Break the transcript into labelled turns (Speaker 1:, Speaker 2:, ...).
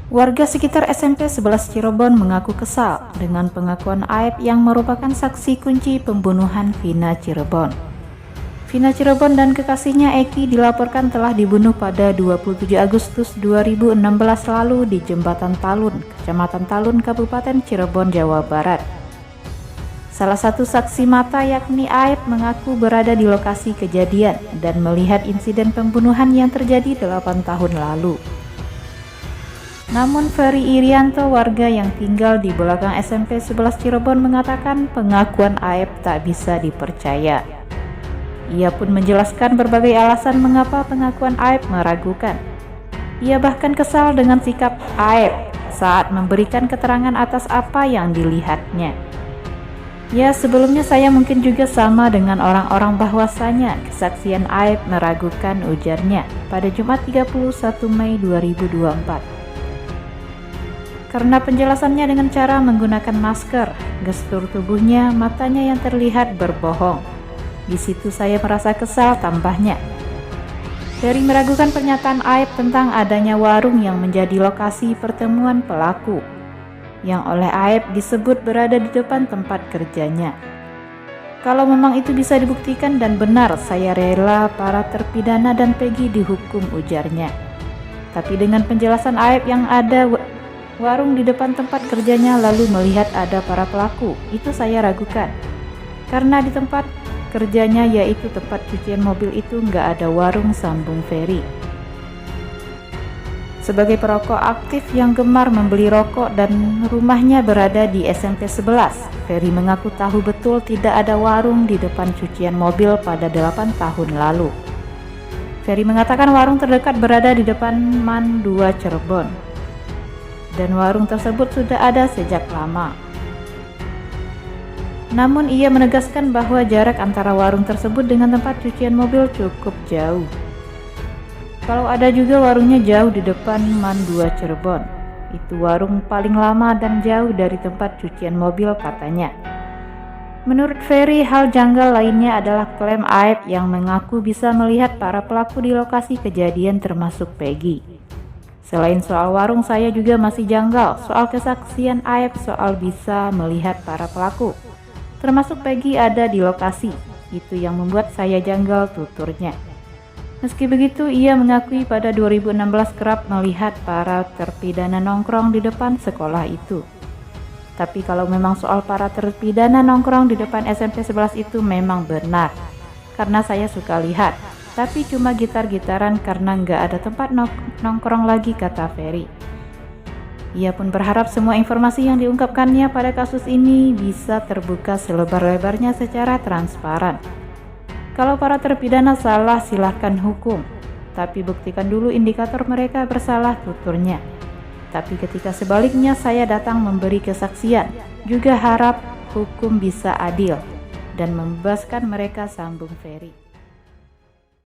Speaker 1: Warga sekitar SMP 11 Cirebon mengaku kesal dengan pengakuan Aep yang merupakan saksi kunci pembunuhan Vina Cirebon. Vina Cirebon dan kekasihnya Eki dilaporkan telah dibunuh pada 27 Agustus 2016 lalu di Jembatan Talun, Kecamatan Talun, Kabupaten Cirebon, Jawa Barat. Salah satu saksi mata yakni Aep mengaku berada di lokasi kejadian dan melihat insiden pembunuhan yang terjadi 8 tahun lalu. Namun Ferry Irianto, warga yang tinggal di belakang SMP 11 Cirebon, mengatakan pengakuan Aep tak bisa dipercaya. Ia pun menjelaskan berbagai alasan mengapa pengakuan Aep meragukan. Ia bahkan kesal dengan sikap Aep saat memberikan keterangan atas apa yang dilihatnya. Ya, sebelumnya saya mungkin juga sama dengan orang-orang bahwasanya kesaksian Aep meragukan, ujarnya pada Jumat 31 Mei 2024. Karena penjelasannya dengan cara menggunakan masker, gestur tubuhnya, matanya yang terlihat berbohong. Di situ saya merasa kesal, tambahnya. Ferry meragukan pernyataan Aep tentang adanya warung yang menjadi lokasi pertemuan pelaku, yang oleh Aep disebut berada di depan tempat kerjanya. Kalau memang itu bisa dibuktikan dan benar, saya rela para terpidana dan Peggy dihukum, ujarnya. Tapi dengan penjelasan Aep yang ada warung di depan tempat kerjanya lalu melihat ada para pelaku, itu saya ragukan. Karena di tempat kerjanya, yaitu tempat cucian mobil itu, nggak ada warung, sambung Ferry. Sebagai perokok aktif yang gemar membeli rokok dan rumahnya berada di SMP 11, Ferry mengaku tahu betul tidak ada warung di depan cucian mobil pada 8 tahun lalu. Ferry mengatakan warung terdekat berada di depan MAN 2 Cirebon. Dan warung tersebut sudah ada sejak lama. Namun ia menegaskan bahwa jarak antara warung tersebut dengan tempat cucian mobil cukup jauh. Kalau ada juga warungnya jauh di depan MAN 2 Cirebon. Itu warung paling lama dan jauh dari tempat cucian mobil, katanya. Menurut Ferry, hal janggal lainnya adalah klaim Aep yang mengaku bisa melihat para pelaku di lokasi kejadian termasuk Peggy. Selain soal warung, saya juga masih janggal soal kesaksian Aep soal bisa melihat para pelaku, termasuk Peggy ada di lokasi. Itu yang membuat saya janggal, tuturnya. Meski begitu, ia mengakui pada 2016 kerap melihat para terpidana nongkrong di depan sekolah itu. Tapi kalau memang soal para terpidana nongkrong di depan SMP 11 itu memang benar, karena saya suka lihat. Tapi cuma gitar-gitaran karena nggak ada tempat nongkrong lagi, kata Ferry. Ia pun berharap semua informasi yang diungkapkannya pada kasus ini bisa terbuka selebar-lebarnya secara transparan. Kalau para terpidana salah, silahkan hukum, tapi buktikan dulu indikator mereka bersalah, tuturnya. Tapi ketika sebaliknya saya datang memberi kesaksian, juga harap hukum bisa adil dan membebaskan mereka, sambung Ferry.